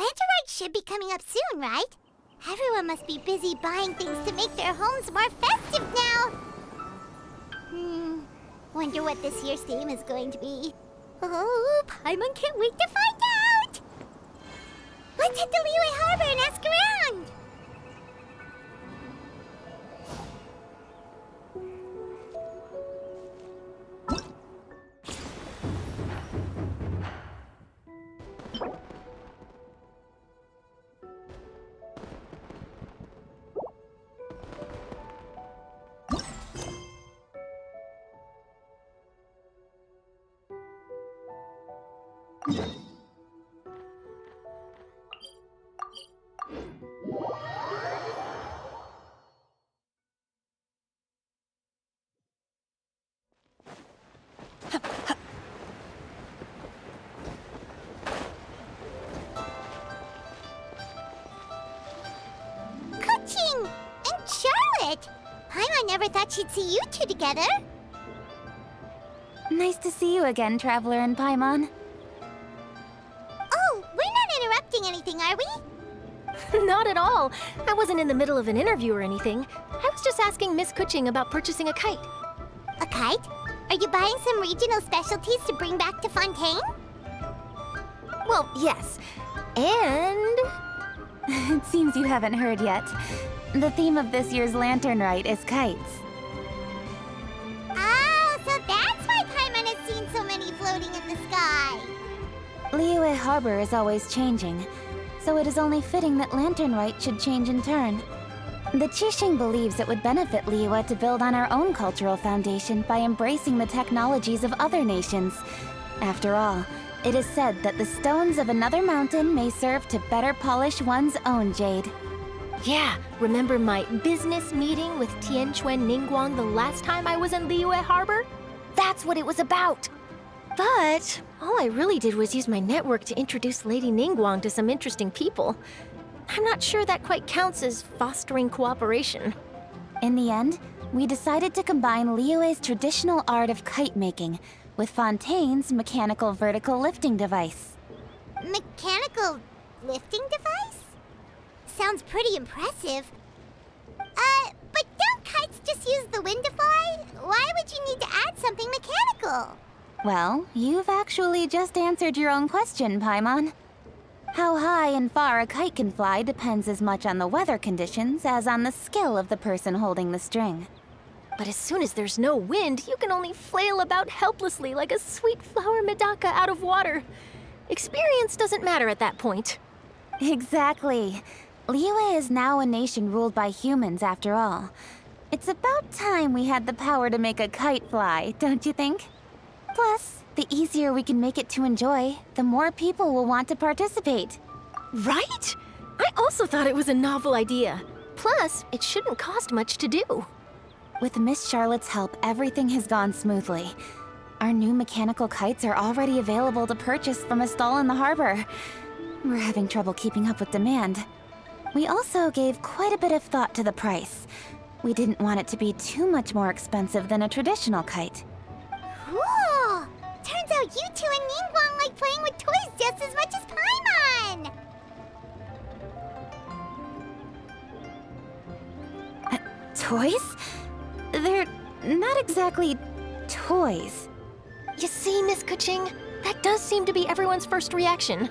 Lanternite should be coming up soon, right? Everyone must be busy buying things to make their homes more festive now. Wonder what this year's theme is going to be. Oh, Paimon can't wait to find out! Let's head to Liyue Harbor and ask around! Kuching! And Charlotte! Paimon never thought she'd see you two together. Nice to see you again, Traveler and Paimon. Oh, we're not interrupting anything, are we? Not at all. I wasn't in the middle of an interview or anything. I was just asking Miss Kuching about purchasing a kite. A kite? Are you buying some regional specialties to bring back to Fontaine? Well, yes. And... It seems you haven't heard yet. The theme of this year's Lantern Rite is kites. Oh, so that's why Paimon has seen so many floating in the sky. Liyue Harbor is always changing, so it is only fitting that Lantern Rite should change in turn. The Qixing believes it would benefit Liyue to build on our own cultural foundation by embracing the technologies of other nations. After all, it is said that the stones of another mountain may serve to better polish one's own jade. yeah, remember my business meeting with Tianquan Ningguang the last time I was in Liyue Harbor? That's what it was about. But all I really did was use my network to introduce Lady Ningguang to some interesting people. I'm not sure that quite counts as fostering cooperation. In the end, we decided to combine Liyue's traditional art of kite making with Fontaine's mechanical vertical lifting device. Mechanical lifting device? Sounds pretty impressive. But don't kites just use the wind to fly? Why would you need to add something mechanical? Well, you've actually just answered your own question, Paimon. How high and far a kite can fly depends as much on the weather conditions as on the skill of the person holding the string. But as soon as there's no wind, you can only flail about helplessly like a sweet flower medaka out of water. Experience doesn't matter at that point. Exactly. Liyue is now a nation ruled by humans, after all. It's about time we had the power to make a kite fly, don't you think? Plus, the easier we can make it to enjoy, the more people will want to participate. Right? I also thought it was a novel idea. Plus, it shouldn't cost much to do. With Miss Charlotte's help, everything has gone smoothly. Our new mechanical kites are already available to purchase from a stall in the harbor. We're having trouble keeping up with demand. We also gave quite a bit of thought to the price. We didn't want it to be too much more expensive than a traditional kite. Cool! Turns out you two and Ningguang like playing with toys just as much as Paimon! Toys? They're not exactly toys. You see, Miss Kuching? That does seem to be everyone's first reaction.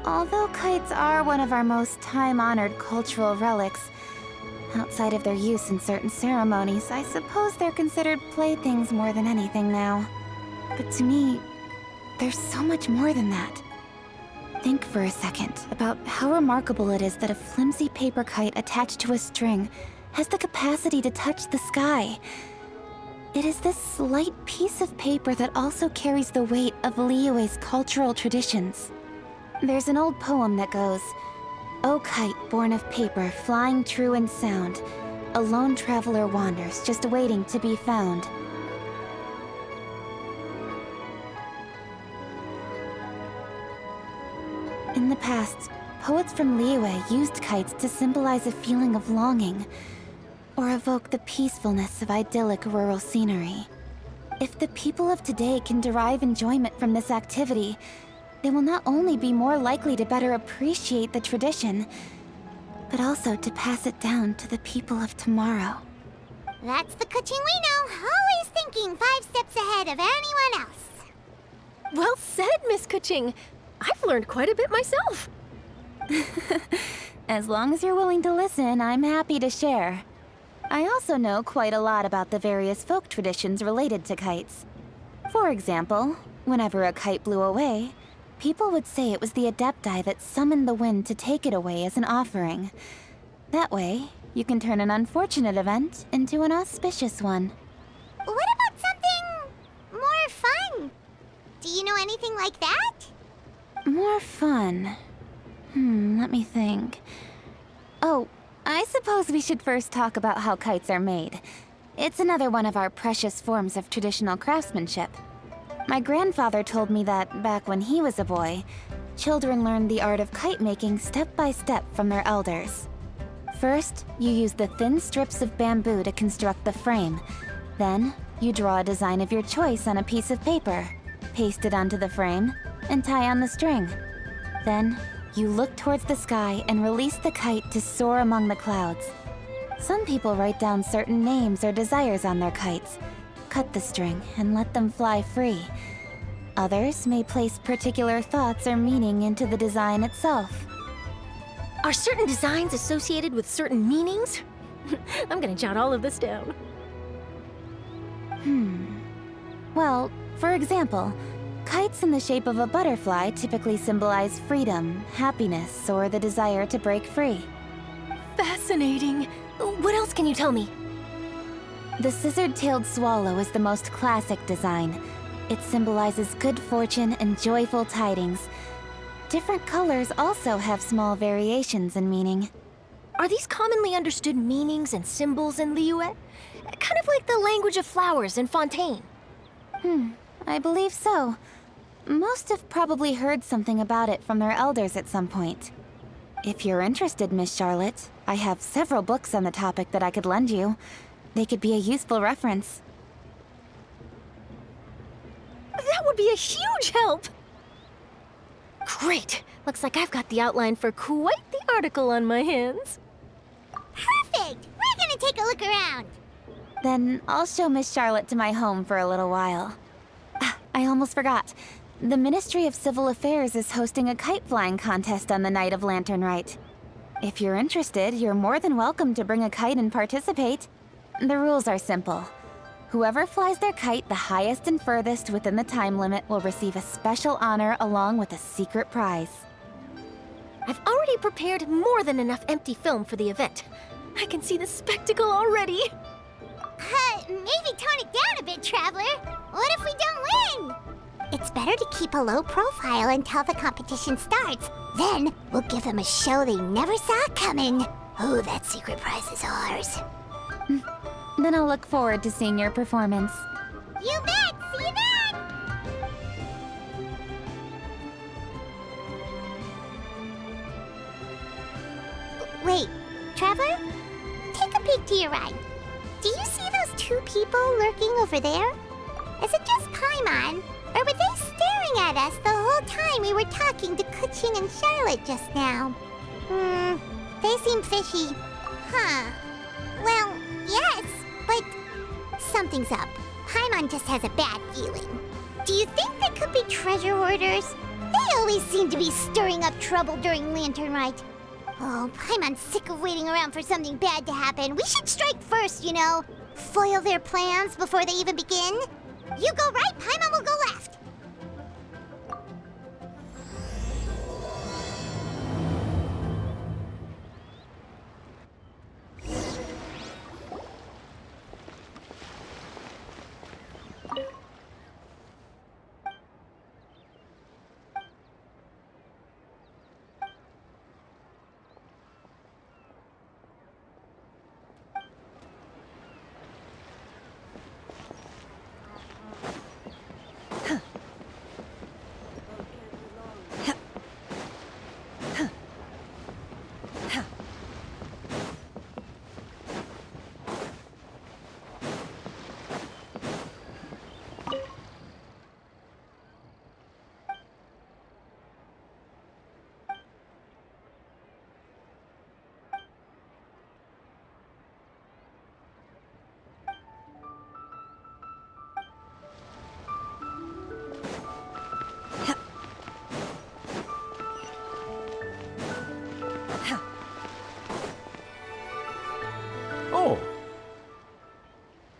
Although kites are one of our most time-honored cultural relics, outside of their use in certain ceremonies, I suppose they're considered playthings more than anything now. But to me, there's so much more than that. Think for a second about how remarkable it is that a flimsy paper kite attached to a string has the capacity to touch the sky. It is this slight piece of paper that also carries the weight of Liyue's cultural traditions. There's an old poem that goes, "O kite born of paper, flying true and sound, a lone traveler wanders, just waiting to be found." In the past, poets from Liyue used kites to symbolize a feeling of longing, or evoke the peacefulness of idyllic rural scenery. If the people of today can derive enjoyment from this activity, they will not only be more likely to better appreciate the tradition, but also to pass it down to the people of tomorrow. That's the Kuching we know, always thinking 5 steps ahead of anyone else. Well said, Miss Kuching. I've learned quite a bit myself. As long as you're willing to listen, I'm happy to share. I also know quite a lot about the various folk traditions related to kites. For example, whenever a kite blew away, people would say it was the Adepti that summoned the wind to take it away as an offering. That way, you can turn an unfortunate event into an auspicious one. What about something more fun? Do you know anything like that? More fun. Let me think. Oh, I suppose we should first talk about how kites are made. It's another one of our precious forms of traditional craftsmanship. My grandfather told me that back when he was a boy, children learned the art of kite making step by step from their elders. First, you use the thin strips of bamboo to construct the frame. Then, you draw a design of your choice on a piece of paper, paste it onto the frame, and tie on the string. Then, you look towards the sky and release the kite to soar among the clouds. Some people write down certain names or desires on their kites, cut the string, and let them fly free. Others may place particular thoughts or meaning into the design itself. Are certain designs associated with certain meanings? I'm gonna jot all of this down. Well, for example, kites in the shape of a butterfly typically symbolize freedom, happiness, or the desire to break free. Fascinating. What else can you tell me? The scissored-tailed swallow is the most classic design. It symbolizes good fortune and joyful tidings. Different colors also have small variations in meaning. Are these commonly understood meanings and symbols in Liyue? Kind of like the language of flowers in Fontaine. I believe so. Most have probably heard something about it from their elders at some point. If you're interested, Miss Charlotte, I have several books on the topic that I could lend you. They could be a useful reference. That would be a huge help! Great! Looks like I've got the outline for quite the article on my hands. Perfect! We're gonna take a look around. Then I'll show Miss Charlotte to my home for a little while. I almost forgot. The Ministry of Civil Affairs is hosting a kite flying contest on the night of Lantern Rite. If you're interested, you're more than welcome to bring a kite and participate. The rules are simple. Whoever flies their kite the highest and furthest within the time limit will receive a special honor along with a secret prize. I've already prepared more than enough empty film for the event. I can see the spectacle already. Maybe tone it down a bit, Traveler. What if we don't win? It's better to keep a low profile until the competition starts. Then we'll give them a show they never saw coming. Oh, that secret prize is ours. Then I'll look forward to seeing your performance. You bet! See you then! Wait, Traveler? Take a peek to your right. Do you see those 2 people lurking over there? Is it just Paimon? Or were they staring at us the whole time we were talking to Kuching and Charlotte just now? They seem fishy. Huh. Well, yes, but something's up. Paimon just has a bad feeling. Do you think they could be treasure hoarders? They always seem to be stirring up trouble during Lantern Rite. Oh, Paimon's sick of waiting around for something bad to happen. We should strike first, you know. Foil their plans before they even begin. You go right, Paimon will go left.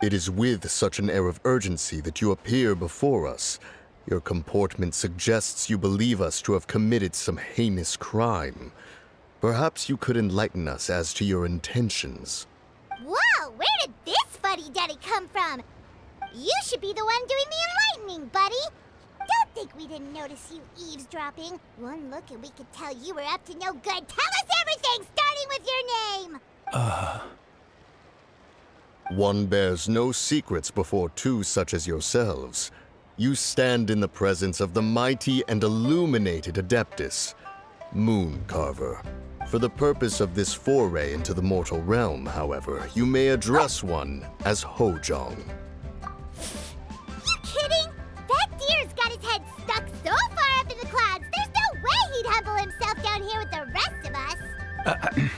It is with such an air of urgency that you appear before us. Your comportment suggests you believe us to have committed some heinous crime. Perhaps you could enlighten us as to your intentions. Whoa, where did this fuddy-duddy come from? You should be the one doing the enlightening, buddy. Don't think we didn't notice you eavesdropping. One look and we could tell you were up to no good. Tell us everything, starting with your name. One bears no secrets before two such as yourselves. You stand in the presence of the mighty and illuminated Adeptus, Moon Carver. For the purpose of this foray into the mortal realm, however, you may address one as Hojong. You kidding? That deer's got his head stuck so far up in the clouds, there's no way he'd humble himself down here with the rest of us.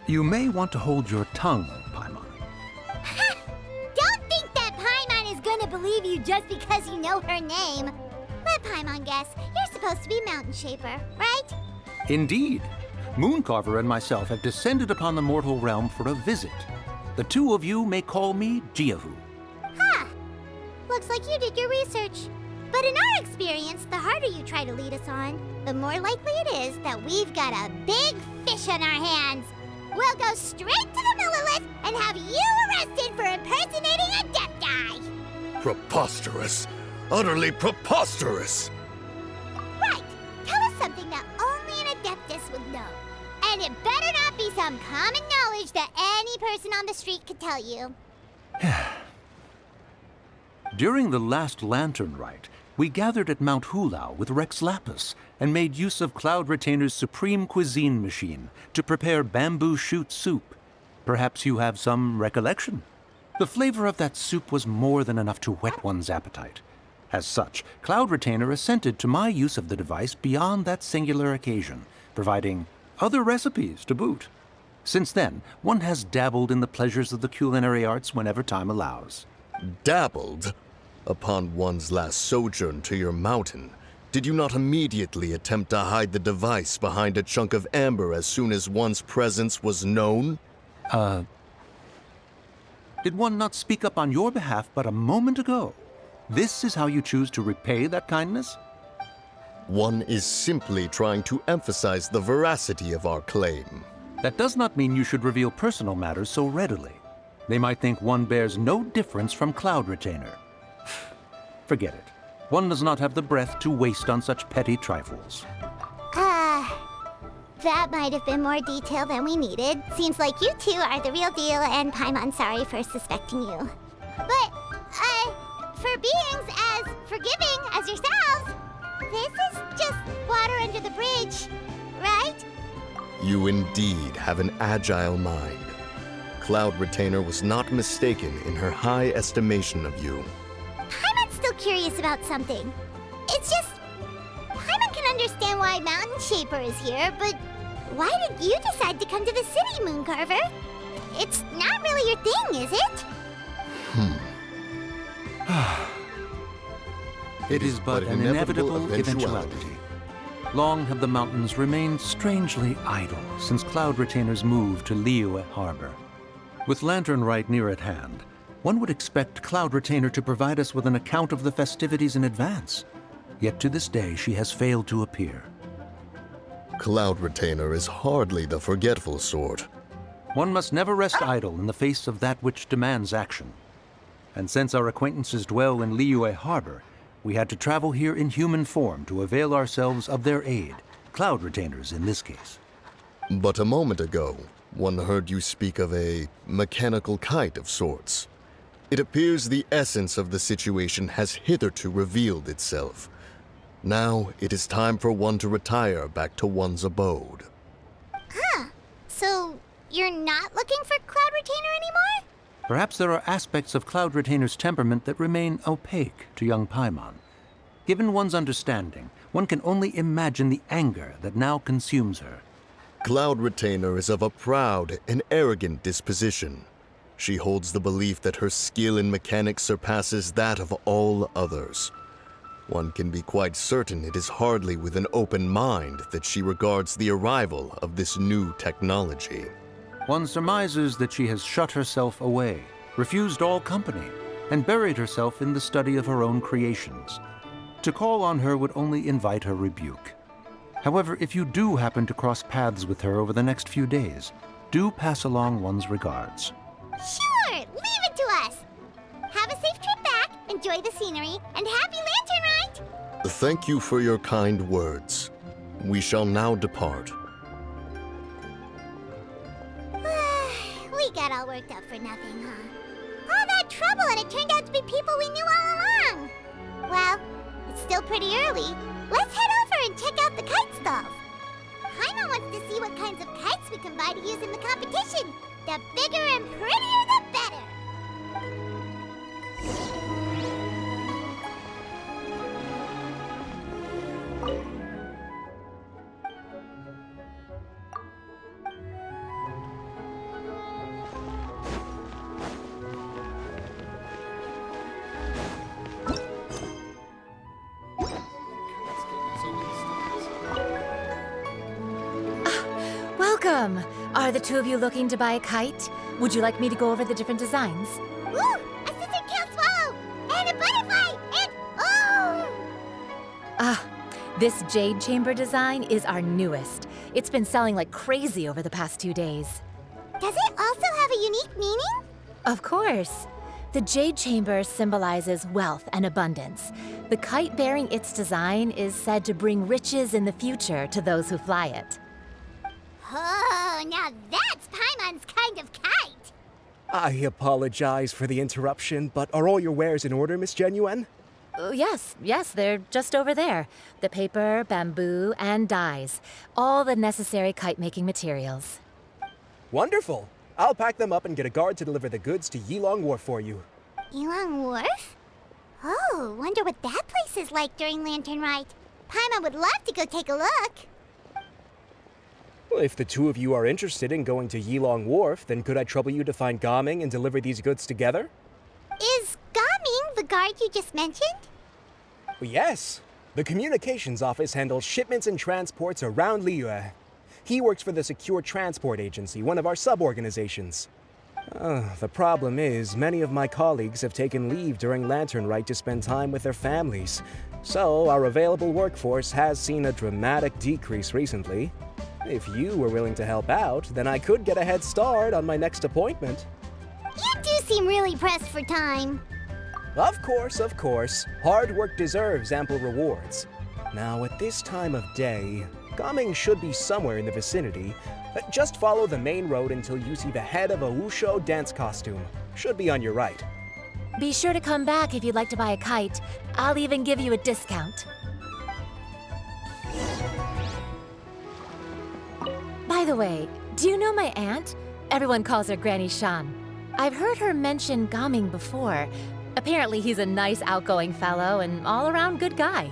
You may want to hold your tongue, Paimon. Don't think that Paimon is gonna believe you just because you know her name. Let Paimon guess. You're supposed to be Mountain Shaper, right? Indeed. Mooncarver and myself have descended upon the mortal realm for a visit. The two of you may call me Jiahu. Huh. Looks like you did your research. But in our experience, the harder you try to lead us on, the more likely it is that we've got a big fish on our hands. We'll go straight to the Millilith and have you arrested for impersonating a deaf guy. Preposterous! Utterly preposterous! Right. Tell us something that only an Adeptus would know. And it better not be some common knowledge that any person on the street could tell you. During the last lantern rite, we gathered at Mount Hulao with Rex Lapis and made use of Cloud Retainer's supreme cuisine machine to prepare bamboo shoot soup. Perhaps you have some recollection? The flavor of that soup was more than enough to whet one's appetite. As such, Cloud Retainer assented to my use of the device beyond that singular occasion, providing other recipes to boot. Since then, one has dabbled in the pleasures of the culinary arts whenever time allows. Dabbled? Upon one's last sojourn to your mountain, did you not immediately attempt to hide the device behind a chunk of amber as soon as one's presence was known? Did one not speak up on your behalf but a moment ago? This is how you choose to repay that kindness? One is simply trying to emphasize the veracity of our claim. That does not mean you should reveal personal matters so readily. They might think one bears no difference from Cloud Retainer. Forget it. One does not have the breath to waste on such petty trifles. That might have been more detail than we needed. Seems like you two are the real deal, and Paimon's sorry for suspecting you. But, for beings as forgiving as yourselves, this is just water under the bridge, right? You indeed have an agile mind. Cloud Retainer was not mistaken in her high estimation of you. Paimon's still curious about something. It's just, Paimon can understand why Mountain Shaper is here, but why did you decide to come to the city, Mooncarver? It's not really your thing, is it? It is but an inevitable eventuality. Long have the mountains remained strangely idle since Cloud Retainer's move to Liyue Harbor. With Lantern Rite near at hand, one would expect Cloud Retainer to provide us with an account of the festivities in advance. Yet to this day, she has failed to appear. Cloud Retainer is hardly the forgetful sort. One must never rest idle in the face of that which demands action. And since our acquaintances dwell in Liyue Harbor, we had to travel here in human form to avail ourselves of their aid, Cloud Retainers in this case. But a moment ago, one heard you speak of a mechanical kite of sorts. It appears the essence of the situation has hitherto revealed itself. Now it is time for one to retire back to one's abode. So, you're not looking for Cloud Retainer anymore? Perhaps there are aspects of Cloud Retainer's temperament that remain opaque to young Paimon. Given one's understanding, one can only imagine the anger that now consumes her. Cloud Retainer is of a proud and arrogant disposition. She holds the belief that her skill in mechanics surpasses that of all others. One can be quite certain it is hardly with an open mind that she regards the arrival of this new technology. One surmises that she has shut herself away, refused all company, and buried herself in the study of her own creations. To call on her would only invite her rebuke. However, if you do happen to cross paths with her over the next few days, do pass along one's regards. Sure, leave it to us. Have a safe trip back, enjoy the scenery, and happy lantern ride! Thank you for your kind words. We shall now depart. We got all worked up for nothing, huh? All that trouble and it turned out to be people we knew all along! Well, it's still pretty early. Let's head over and check out the kite stalls. Paimon wants to see what kinds of kites we can buy to use in the competition. The bigger and prettier, the better! Welcome! Are the two of you looking to buy a kite? Would you like me to go over the different designs? Ooh! A scissor can't swallow! And a butterfly! And oh! This jade chamber design is our newest. It's been selling like crazy over the past 2 days. Does it also have a unique meaning? Of course. The jade chamber symbolizes wealth and abundance. The kite bearing its design is said to bring riches in the future to those who fly it. Oh, now that's Paimon's kind of kite! I apologize for the interruption, but are all your wares in order, Miss Genuine? Yes, they're just over there. The paper, bamboo, and dyes. All the necessary kite-making materials. Wonderful! I'll pack them up and get a guard to deliver the goods to Yilong Wharf for you. Yilong Wharf? Oh, wonder what that place is like during Lantern Rite. Paimon would love to go take a look. Well, if the two of you are interested in going to Yilong Wharf, then could I trouble you to find Gaming and deliver these goods together? Is Gaming the guard you just mentioned? Well, yes. The communications office handles shipments and transports around Liyue. He works for the Secure Transport Agency, one of our sub-organizations. The problem is, many of my colleagues have taken leave during Lantern Rite to spend time with their families. So, our available workforce has seen a dramatic decrease recently. If you were willing to help out, then I could get a head start on my next appointment. You do seem really pressed for time. Of course. Hard work deserves ample rewards. Now, at this time of day, Gaming should be somewhere in the vicinity. Just follow the main road until you see the head of a Wushu dance costume. Should be on your right. Be sure to come back if you'd like to buy a kite. I'll even give you a discount. By the way, do you know my aunt? Everyone calls her Granny Shan. I've heard her mention Gaming before. Apparently he's a nice, outgoing fellow and all-around good guy.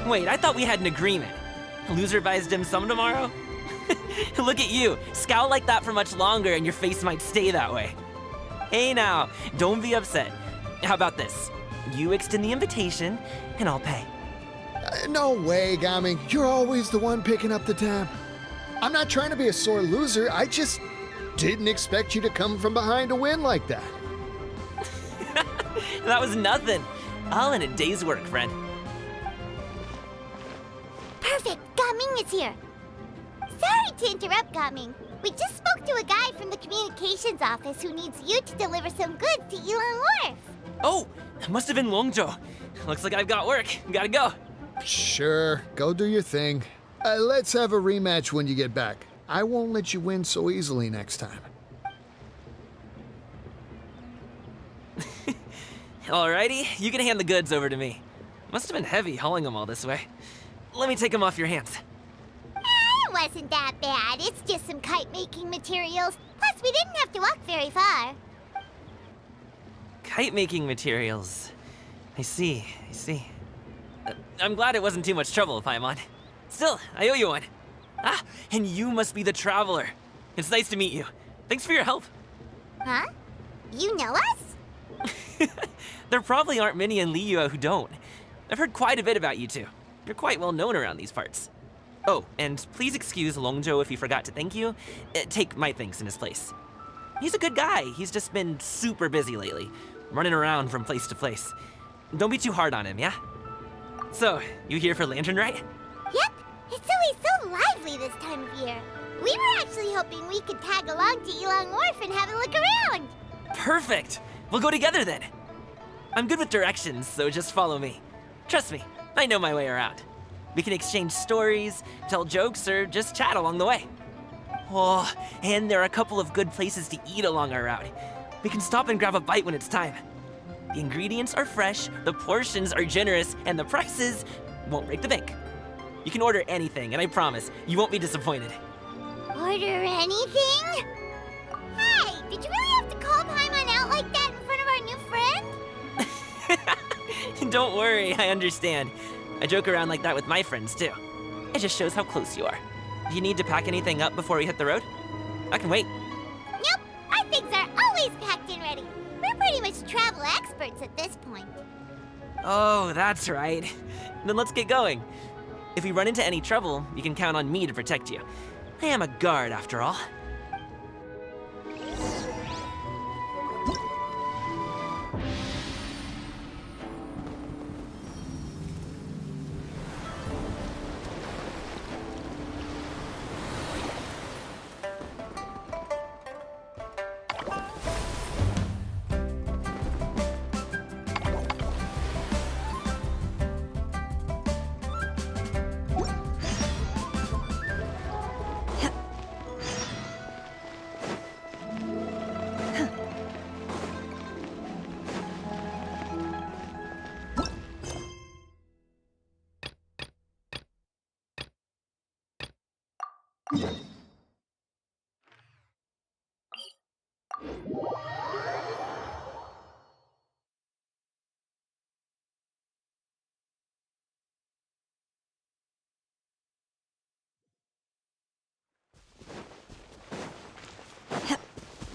Wait, I thought we had an agreement. Loser buys dim sum tomorrow? Look at you, scowl like that for much longer and your face might stay that way. Hey now, don't be upset. How about this? You extend the invitation, and I'll pay. No way, Gami. You're always the one picking up the tab. I'm not trying to be a sore loser. I just didn't expect you to come from behind to win like that. That was nothing. All in a day's work, friend. Perfect, Gaming is here. Sorry to interrupt, Gaming. We just spoke to a guy from the communications office who needs you to deliver some goods to Yilong Wharf. Oh, it must have been Longzhou. Looks like I've got work. Gotta go. Sure, go do your thing. Let's have a rematch when you get back. I won't let you win so easily next time. Alrighty, you can hand the goods over to me. Must have been heavy hauling them all this way. Let me take them off your hands. It wasn't that bad. It's just some kite-making materials. Plus, we didn't have to walk very far. Kite-making materials. I see. I'm glad it wasn't too much trouble, Paimon. Still, I owe you one. Ah, and you must be the traveler. It's nice to meet you. Thanks for your help. Huh? You know us? There probably aren't many in Liyue who don't. I've heard quite a bit about you two. You're quite well known around these parts. Oh, and please excuse Longzhou if he forgot to thank you. Take my thanks in his place. He's a good guy. He's just been super busy lately, running around from place to place. Don't be too hard on him, yeah? So, you here for Lantern, right? Yep. It's always so lively this time of year. We were actually hoping we could tag along to Yilong Wharf and have a look around. Perfect. We'll go together then. I'm good with directions, so just follow me. Trust me, I know my way around. We can exchange stories, tell jokes, or just chat along the way. Oh, and there are a couple of good places to eat along our route. We can stop and grab a bite when it's time. The ingredients are fresh, the portions are generous, and the prices won't break the bank. You can order anything, and I promise, you won't be disappointed. Order anything? Hey, did you really have to call Paimon out like that in front of our new friend? Don't worry, I understand. I joke around like that with my friends, too. It just shows how close you are. Do you need to pack anything up before we hit the road? I can wait. Nope, our things are always packed and ready. We're pretty much travel experts at this point. Oh, that's right. Then let's get going. If we run into any trouble, you can count on me to protect you. I am a guard, after all.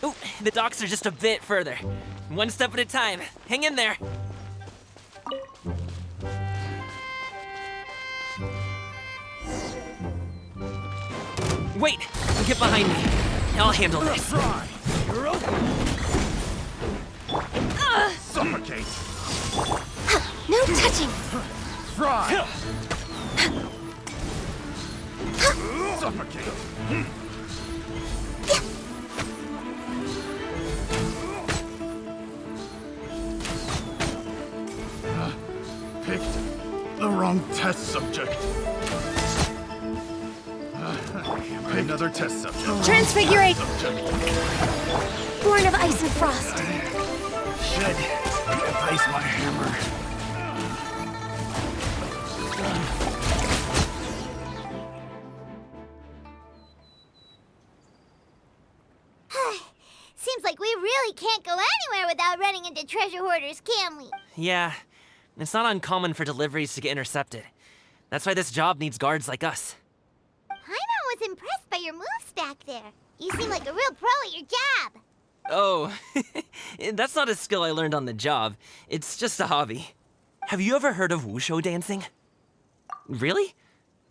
Ooh, the docks are just a bit further. One step at a time. Hang in there. Wait! Get behind me. I'll handle this. Suffocate! No touching! Fry! Suffocate! Picked the wrong test subject. Another test subject. Transfigurate! Subject. Born of ice and frost. Should replace my hammer. Seems like we really can't go anywhere without running into treasure hoarders, can we? Yeah, it's not uncommon for deliveries to get intercepted. That's why this job needs guards like us. Paimon was impressed by your moves back there. You seem like a real pro at your job. Oh, that's not a skill I learned on the job. It's just a hobby. Have you ever heard of wushu dancing? Really?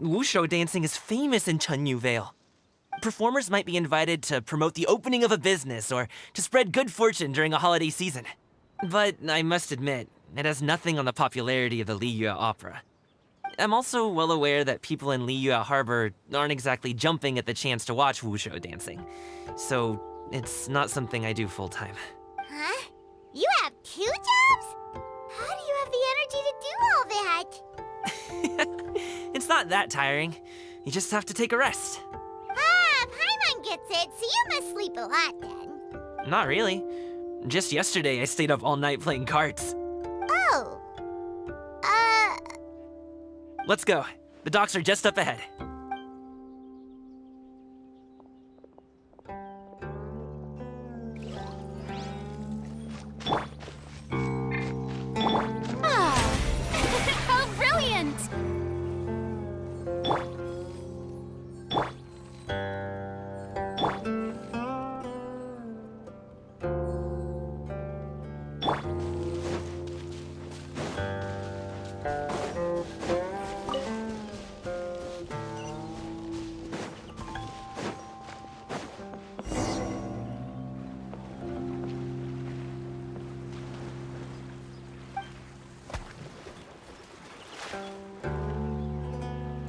Wushu dancing is famous in Chunyu Vale. Performers might be invited to promote the opening of a business or to spread good fortune during a holiday season. But I must admit, it has nothing on the popularity of the Liyue Opera. I'm also well aware that people in Liyue Harbor aren't exactly jumping at the chance to watch wushu dancing. So it's not something I do full-time. Huh? You have 2 jobs? How do you have the energy to do all that? It's not that tiring. You just have to take a rest. Ah, Paimon gets it, so you must sleep a lot then. Not really. Just yesterday, I stayed up all night playing cards. Oh. Let's go. The docks are just up ahead. How brilliant!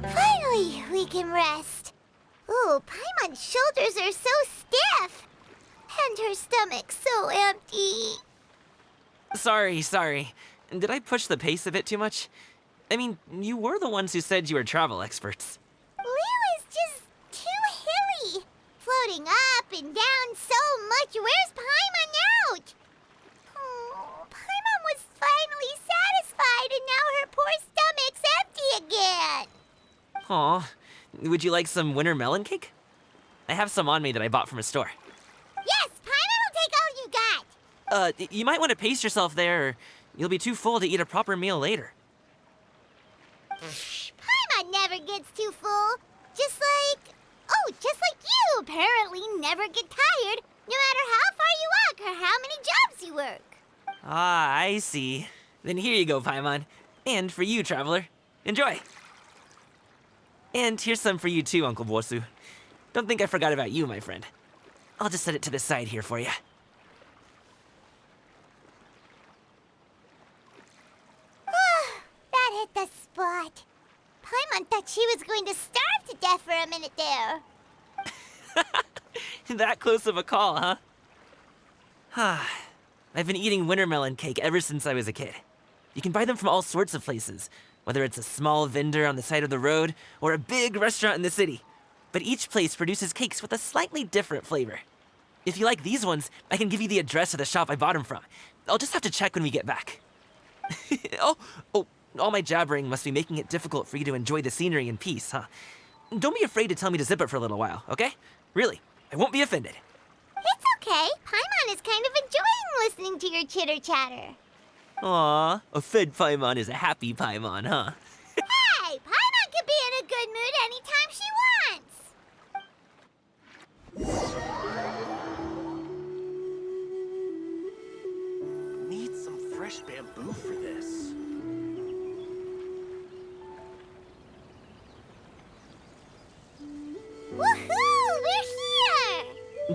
Finally, we can rest. Ooh, Paimon's shoulders are so stiff. And her stomach so empty. Sorry. Did I push the pace a bit too much? I mean, you were the ones who said you were travel experts. Liu is just too hilly. Floating up and down so much. Where's Paimon out? Oh, Paimon was finally satisfied and now her poor stomach's empty again. Aw, would you like some winter melon cake? I have some on me that I bought from a store. Yes, Paimon will take all you got. You might want to pace yourself there, or you'll be too full to eat a proper meal later. Paimon never gets too full. Just like you apparently never get tired, no matter how far you walk or how many jobs you work. Ah, I see. Then here you go, Paimon. And for you, traveler. Enjoy. And here's some for you too, Uncle Bosu. Don't think I forgot about you, my friend. I'll just set it to the side here for you. That hit the spot. Paimon thought she was going to starve to death for a minute there. That close of a call, huh? I've been eating winter melon cake ever since I was a kid. You can buy them from all sorts of places, whether it's a small vendor on the side of the road or a big restaurant in the city. But each place produces cakes with a slightly different flavor. If you like these ones, I can give you the address of the shop I bought them from. I'll just have to check when we get back. Oh, all my jabbering must be making it difficult for you to enjoy the scenery in peace, huh? Don't be afraid to tell me to zip it for a little while, okay? Really, I won't be offended. It's okay. Paimon is kind of enjoying listening to your chitter-chatter. Aw, a fed Paimon is a happy Paimon, huh? Hey, Paimon could be in a good mood anytime she wants. Need some fresh bamboo for this. Woohoo! We're here!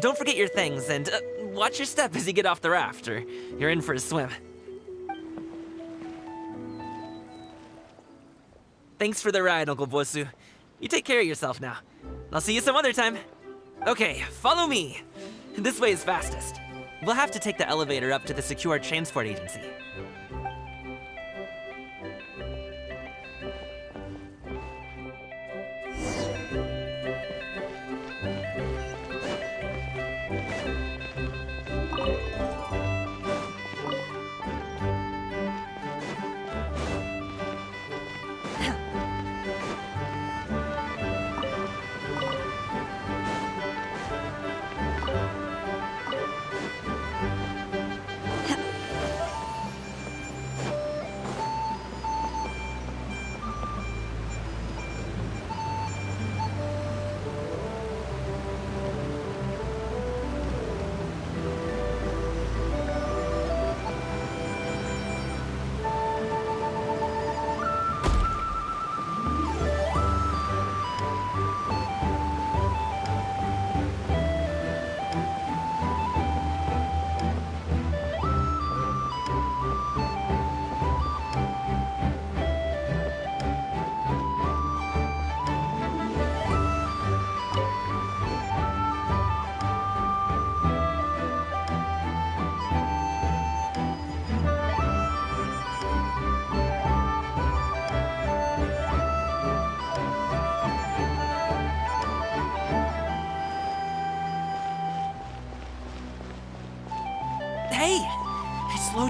Don't forget your things, and watch your step as you get off the raft, or you're in for a swim. Thanks for the ride, Uncle Bosu. You take care of yourself now. I'll see you some other time. Okay, follow me. This way is fastest. We'll have to take the elevator up to the secure transport agency.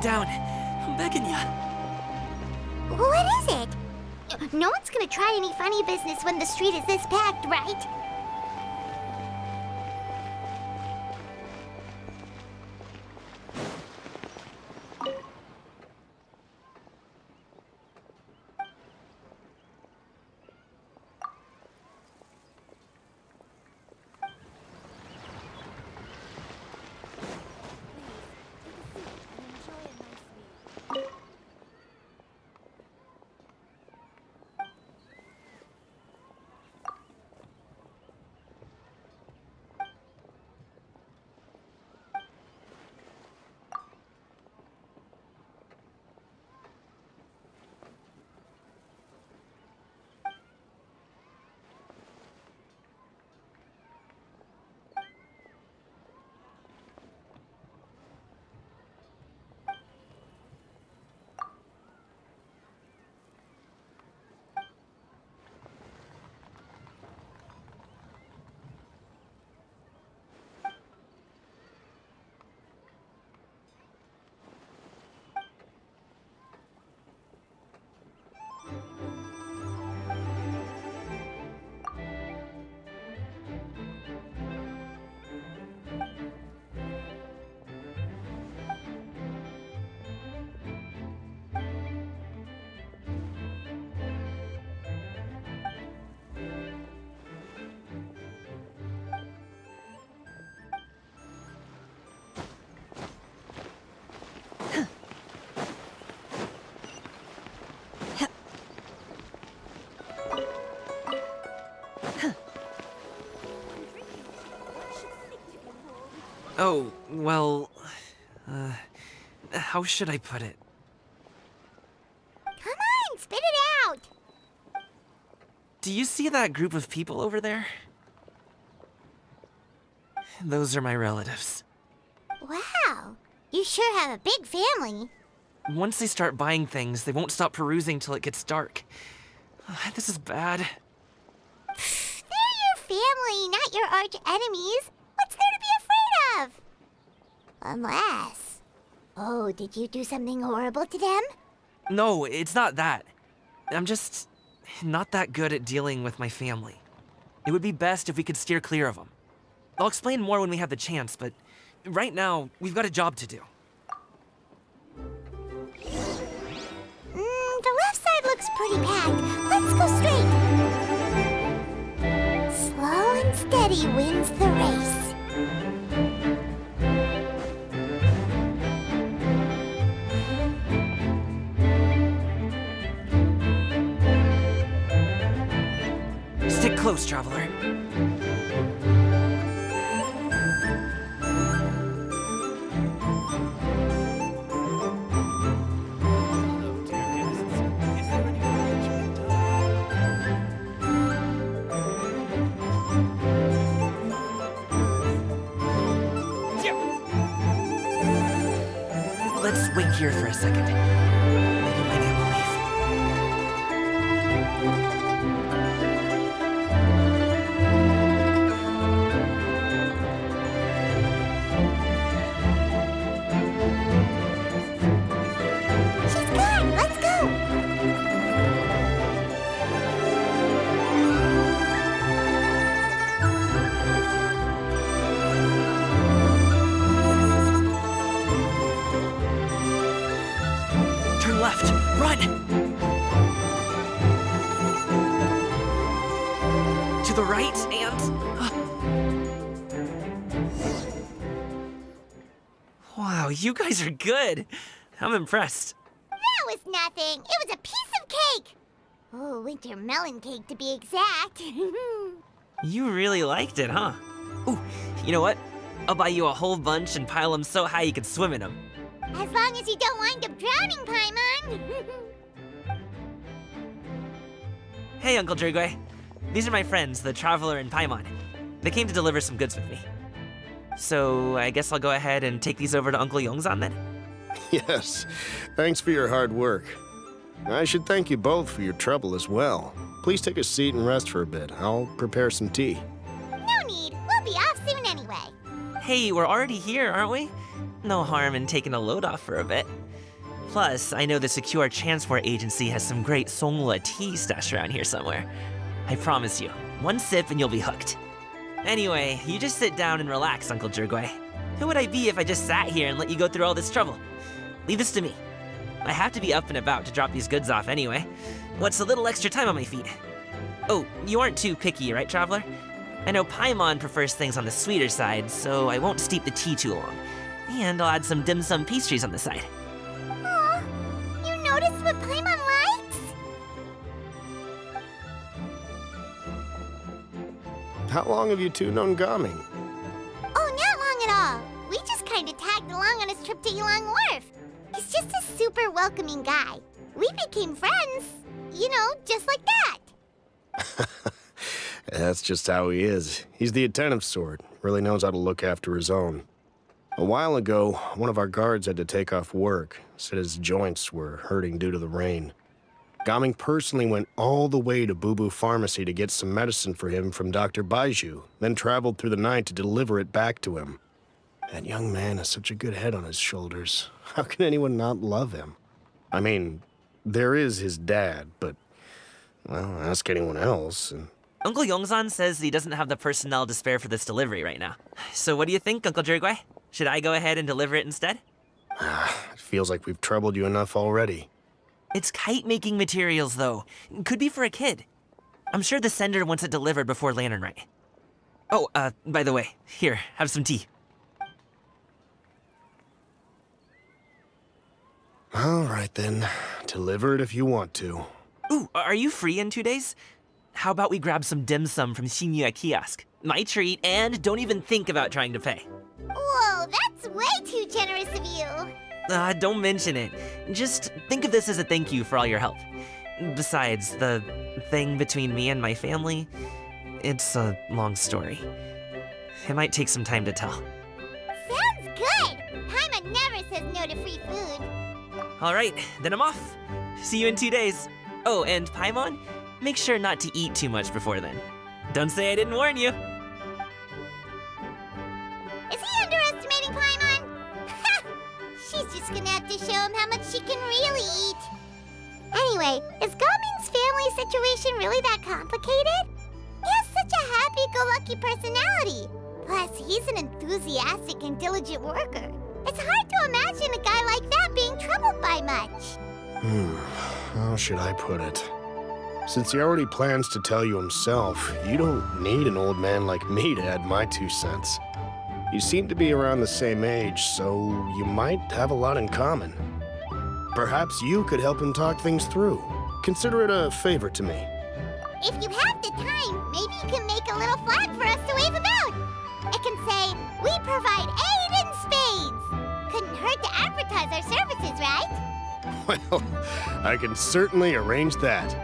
down. I'm begging ya. What is it? No one's gonna try any funny business when the street is this packed, right? Oh, well... how should I put it? Come on, spit it out! Do you see that group of people over there? Those are my relatives. Wow, you sure have a big family. Once they start buying things, they won't stop perusing till it gets dark. This is bad. They're your family, not your arch enemies. What's there to be afraid of? Unless... Oh, did you do something horrible to them? No, it's not that. I'm just not that good at dealing with my family. It would be best if we could steer clear of them. I'll explain more when we have the chance, but right now, we've got a job to do. The left side looks pretty packed. Let's go straight. Slow and steady wins the race. Stick close, traveler. Let's wait here for a second. Maybe my name will leave. She's gone. Let's go. Turn left. Run! To the right and... Wow, you guys are good. I'm impressed. That was nothing. It was a piece of cake. Oh, winter melon cake to be exact. You really liked it, huh? Ooh, you know what? I'll buy you a whole bunch and pile them so high you could swim in them. As long as you don't wind up drowning, Paimon. Hey, Uncle Drigway. These are my friends, the Traveler and Paimon. They came to deliver some goods with me. So I guess I'll go ahead and take these over to Uncle Yongzan then? Yes, thanks for your hard work. I should thank you both for your trouble as well. Please take a seat and rest for a bit. I'll prepare some tea. No need. We'll be off soon anyway. Hey, we're already here, aren't we? No harm in taking a load off for a bit. Plus, I know the Secure Transport Agency has some great Songhua tea stashed around here somewhere. I promise you, one sip and you'll be hooked. Anyway, you just sit down and relax, Uncle Jirgwe. Who would I be if I just sat here and let you go through all this trouble? Leave this to me. I have to be up and about to drop these goods off anyway. What's a little extra time on my feet? Oh, you aren't too picky, right, Traveler? I know Paimon prefers things on the sweeter side, so I won't steep the tea too long. And I'll add some dim sum pastries on the side. Aw, you noticed what Paimon likes? How long have you two known Gaming? Oh, not long at all. We just kind of tagged along on his trip to Ylang Wharf. He's just a super welcoming guy. We became friends, you know, just like that. That's just how he is. He's the attentive sort, really knows how to look after his own. A while ago, one of our guards had to take off work, said his joints were hurting due to the rain. Gaming personally went all the way to Boo Boo Pharmacy to get some medicine for him from Dr. Baiju, then traveled through the night to deliver it back to him. That young man has such a good head on his shoulders. How can anyone not love him? I mean, there is his dad, but, well, ask anyone else, and... Uncle Yongzan says he doesn't have the personnel to spare for this delivery right now. So what do you think, Uncle Jirgwe? Should I go ahead and deliver it instead? It feels like we've troubled you enough already. It's kite-making materials, though. Could be for a kid. I'm sure the sender wants it delivered before Lantern Rite. Oh, by the way, here, have some tea. All right, then. Deliver it if you want to. Ooh, are you free in 2 days? How about we grab some dim sum from Shinya Kiosk? My treat, and don't even think about trying to pay. Whoa, that's way too generous of you. Don't mention it. Just think of this as a thank you for all your help. Besides, the thing between me and my family, it's a long story. It might take some time to tell. Sounds good. Paimon never says no to free food. All right, then I'm off. See you in 2 days. Oh, and Paimon, make sure not to eat too much before then. Don't say I didn't warn you. Is he underestimating Paimon? She's just gonna have to show him how much she can really eat. Anyway, is Gaming's family situation really that complicated? He has such a happy-go-lucky personality. Plus, he's an enthusiastic and diligent worker. It's hard to imagine a guy like that being troubled by much. How should I put it? Since he already plans to tell you himself, you don't need an old man like me to add my 2 cents. You seem to be around the same age, so you might have a lot in common. Perhaps you could help him talk things through. Consider it a favor to me. If you have the time, maybe you can make a little flag for us to wave about. It can say, "We provide aid in spades." Couldn't hurt to advertise our services, right? Well, I can certainly arrange that.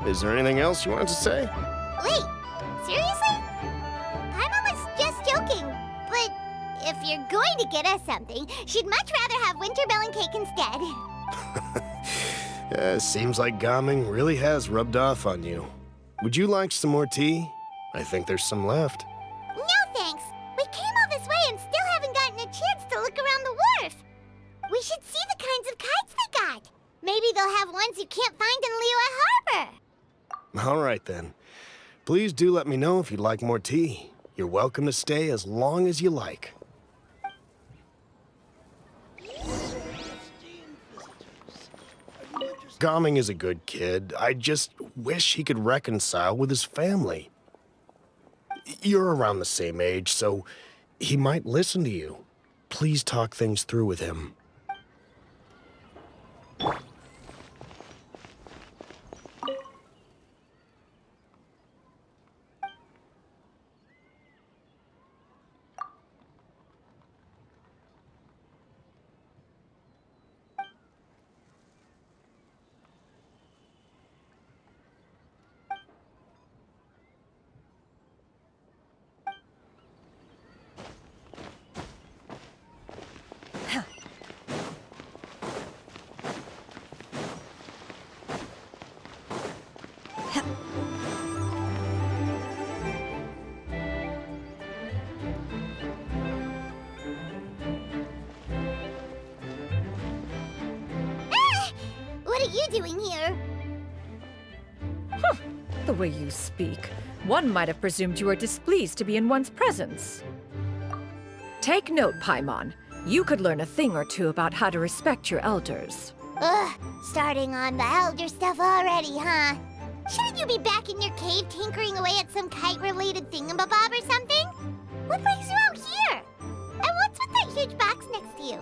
Is there anything else you wanted to say? Wait, seriously? Paimon was just joking. But if you're going to get us something, she'd much rather have winter melon cake instead. Seems like Gaming really has rubbed off on you. Would you like some more tea? I think there's some left. No thanks. We came all this way and still haven't gotten a chance to look around the wharf. We should see the kinds of kites they got. Maybe they'll have ones you can't find in Liyue Harbor. All right, then. Please do let me know if you'd like more tea. You're welcome to stay as long as you like. Gaming is a good kid. I just wish he could reconcile with his family. You're around the same age, so he might listen to you. Please talk things through with him. are you doing here? The way you speak, one might have presumed you were displeased to be in one's presence. Take note, Paimon. You could learn a thing or two about how to respect your elders. Ugh, starting on the elder stuff already, huh? Shouldn't you be back in your cave tinkering away at some kite-related thingamabob or something? What brings you out here? And what's with that huge box next to you?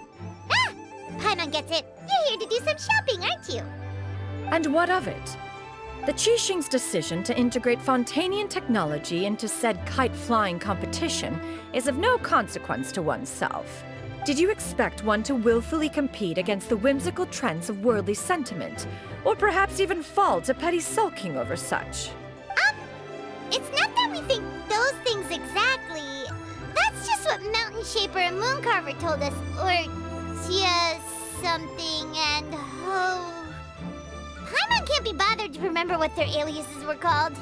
Ah! Paimon gets it. You're here to do some shopping, aren't you? And what of it? The Qixing's decision to integrate Fontanian technology into said kite-flying competition is of no consequence to oneself. Did you expect one to willfully compete against the whimsical trends of worldly sentiment, or perhaps even fall to petty sulking over such? It's not that we think those things exactly. That's just what Mountain Shaper and Moon Carver told us, or Tia something and Paimon can't be bothered to remember what their aliases were called.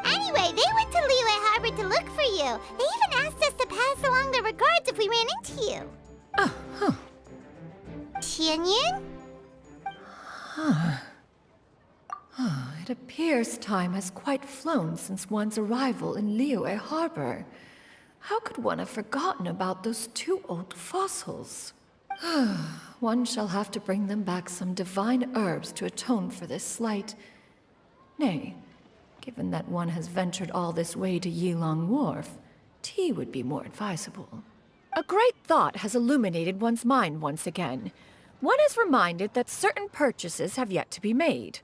Anyway, they went to Liyue Harbor to look for you. They even asked us to pass along their regards if we ran into you. Oh, huh. Tianyun? It appears time has quite flown since one's arrival in Liyue Harbor. How could one have forgotten about those two old fossils? One shall have to bring them back some divine herbs to atone for this slight. Nay, given that one has ventured all this way to Yilong Wharf, tea would be more advisable. A great thought has illuminated one's mind once again. One is reminded that certain purchases have yet to be made.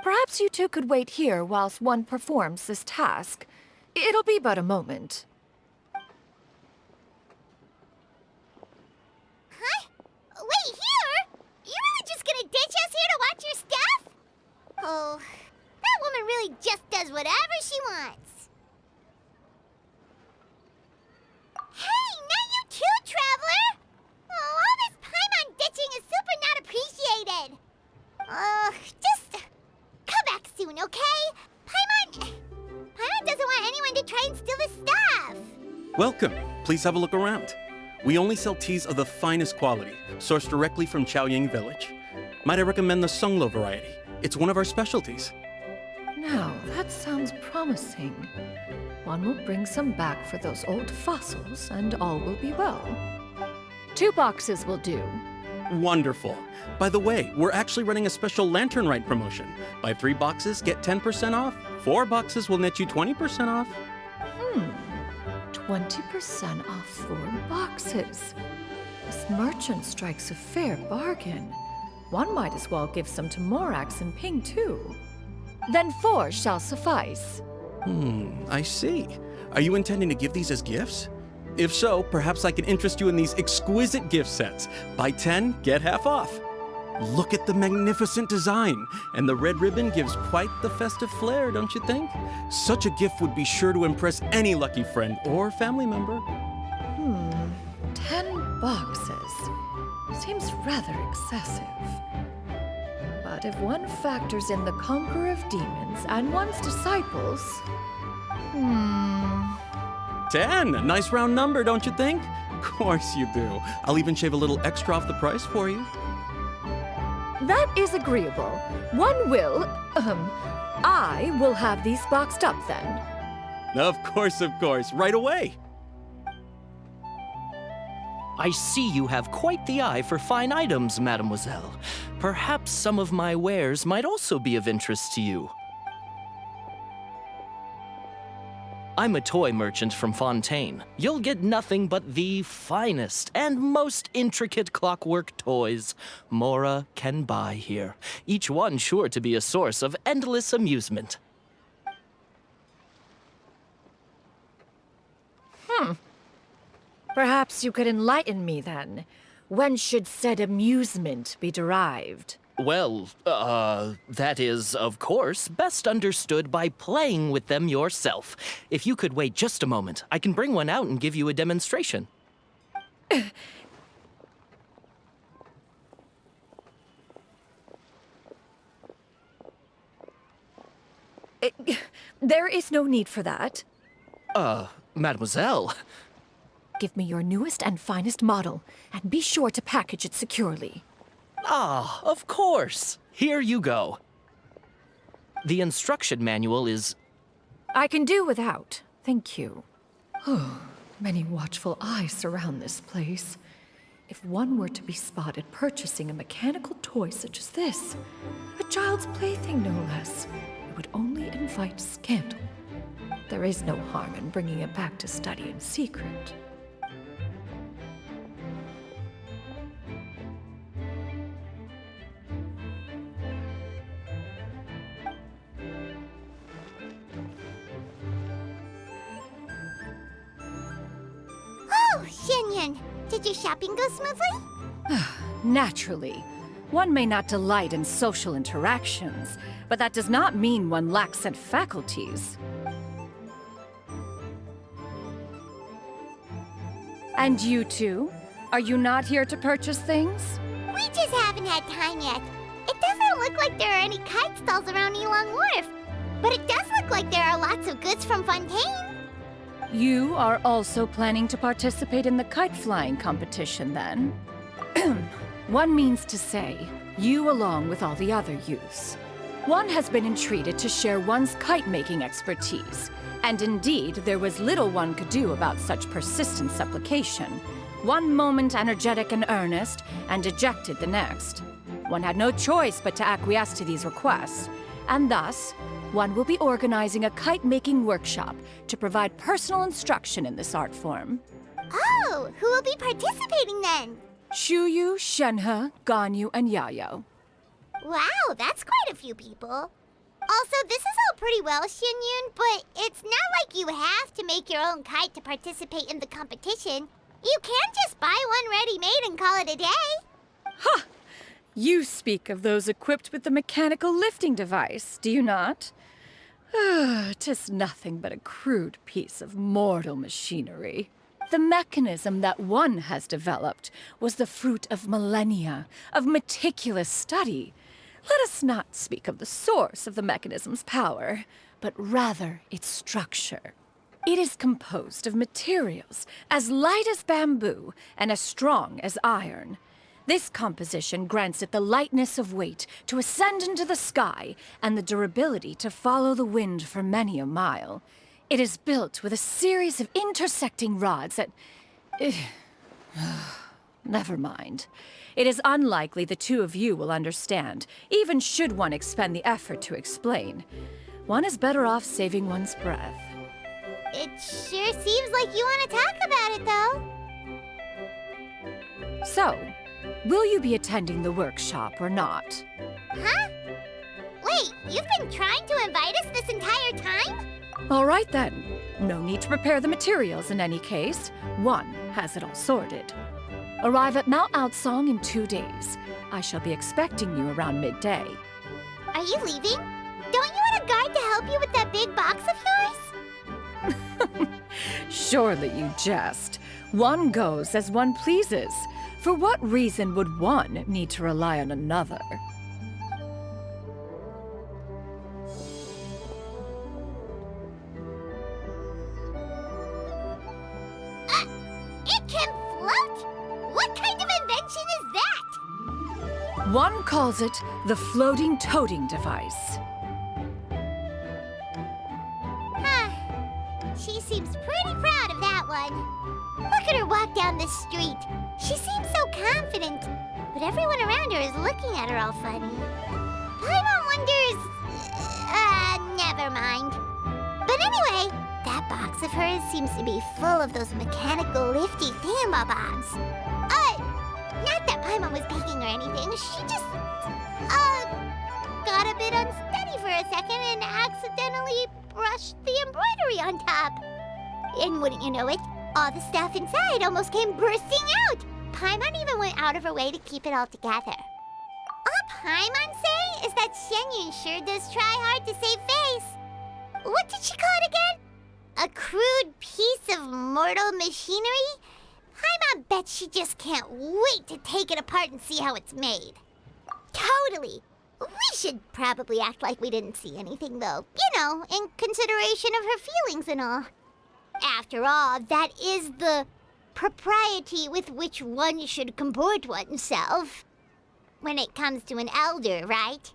Perhaps you two could wait here whilst one performs this task. It'll be but a moment. Huh? Wait, here? You really just gonna ditch us here to watch your stuff? Oh, that woman really just does whatever she wants. Hey, not you too, Traveler! Oh, all this Paimon ditching is super not appreciated. Just come back soon, okay? Paimon doesn't want anyone to try and steal his stuff. Welcome. Please have a look around. We only sell teas of the finest quality, sourced directly from Chaoying Village. Might I recommend the Sunglo variety? It's one of our specialties. Now, that sounds promising. One will bring some back for those old fossils, and all will be well. 2 boxes will do. Wonderful. By the way, we're actually running a special Lantern Rite promotion. Buy 3 boxes, get 10% off. 4 boxes will net you 20% off. 20% off 4 boxes. This merchant strikes a fair bargain. One might as well give some to Morax and Ping, too. Then 4 shall suffice. I see. Are you intending to give these as gifts? If so, perhaps I can interest you in these exquisite gift sets. Buy 10, get half off. Look at the magnificent design, and the red ribbon gives quite the festive flair, don't you think? Such a gift would be sure to impress any lucky friend or family member. 10 boxes. Seems rather excessive. But if one factors in the Conqueror of Demons and one's disciples... 10! A nice round number, don't you think? Of course you do. I'll even shave a little extra off the price for you. That is agreeable. One will, I will have these boxed up then. Of course, right away. I see you have quite the eye for fine items, mademoiselle. Perhaps some of my wares might also be of interest to you. I'm a toy merchant from Fontaine. You'll get nothing but the finest and most intricate clockwork toys Mora can buy here, each one sure to be a source of endless amusement. Perhaps you could enlighten me then. When should said amusement be derived? Well, that is, of course, best understood by playing with them yourself. If you could wait just a moment, I can bring one out and give you a demonstration. There is no need for that. Mademoiselle. Give me your newest and finest model, and be sure to package it securely. Ah, of course. Here you go. The instruction manual is... I can do without, thank you. Oh, many watchful eyes surround this place. If one were to be spotted purchasing a mechanical toy such as this, a child's plaything no less, it would only invite scandal. There is no harm in bringing it back to study in secret. Oh, Xianyun, did your shopping go smoothly? Naturally. One may not delight in social interactions, but that does not mean one lacks said faculties. And you two? Are you not here to purchase things? We just haven't had time yet. It doesn't look like there are any kite stalls around Elong Wharf, but it does look like there are lots of goods from Fontaine. You are also planning to participate in the kite flying competition, then? One means to say, you along with all the other youths. One has been entreated to share one's kite-making expertise, and indeed, there was little one could do about such persistent supplication. One moment energetic and earnest, and dejected the next. One had no choice but to acquiesce to these requests, and thus, one will be organizing a kite-making workshop to provide personal instruction in this art form. Oh, who will be participating then? Shuyu, Shenhe, Ganyu, and Yayo. Wow, that's quite a few people. Also, this is all pretty well, Xianyun, but it's not like you have to make your own kite to participate in the competition. You can just buy one ready-made and call it a day. Ha! You speak of those equipped with the mechanical lifting device, do you not? 'Tis nothing but a crude piece of mortal machinery. The mechanism that one has developed was the fruit of millennia, of meticulous study. Let us not speak of the source of the mechanism's power, but rather its structure. It is composed of materials as light as bamboo and as strong as iron. This composition grants it the lightness of weight to ascend into the sky and the durability to follow the wind for many a mile. It is built with a series of intersecting rods that... Never mind. It is unlikely the two of you will understand, even should one expend the effort to explain. One is better off saving one's breath. It sure seems like you want to talk about it, though. So, will you be attending the workshop or not? Huh? Wait, you've been trying to invite us this entire time? All right then. No need to prepare the materials in any case. One has it all sorted. Arrive at Mount Outsong in 2 days. I shall be expecting you around midday. Are you leaving? Don't you want a guide to help you with that big box of yours? Surely you jest. One goes as one pleases. For what reason would one need to rely on another? It can float? What kind of invention is that? One calls it the floating toting device. She seems pretty proud of that one. Look at her walk down the street. She seems so confident, but everyone around her is looking at her all funny. Paimon wonders... never mind. But anyway, that box of hers seems to be full of those mechanical lifty thingamabobs. Not that Paimon was peeking or anything. She just, got a bit unsteady for a second and accidentally brushed the embroidery on top. And wouldn't you know it, all the stuff inside almost came bursting out. Paimon even went out of her way to keep it all together. All Paimon say is that Xianyun sure does try hard to save face. What did she call it again? A crude piece of mortal machinery? Paimon bets she just can't wait to take it apart and see how it's made. Totally. We should probably act like we didn't see anything, though. You know, in consideration of her feelings and all. After all, that is the propriety with which one should comport oneself. when it comes to an elder, right?